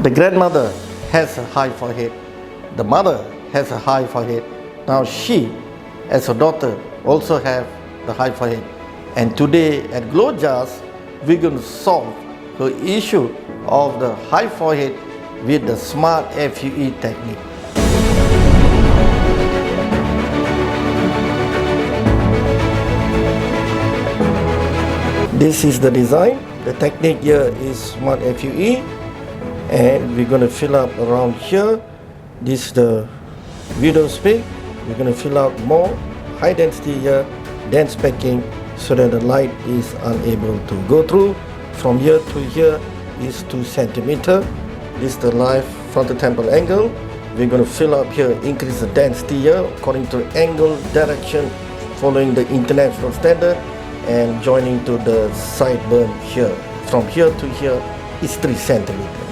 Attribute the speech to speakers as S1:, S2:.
S1: The grandmother has a high forehead. The mother has a high forehead. Now she, as a daughter, also have the high forehead. And today at Glojas, we're going to solve the issue of the high forehead with the smart FUE technique. This is the design. The technique here is smart FUE, and we're going to fill up around here. This is the window space. We're going to fill out more high density here, dense packing, so that the light is unable to go through. From here to here is 2 centimeter. This is the live frontal temple angle. We're going to fill up here, increase the density here according to angle, direction, following the international standard, and joining to the sideburn here. From here to here is 3 centimeter.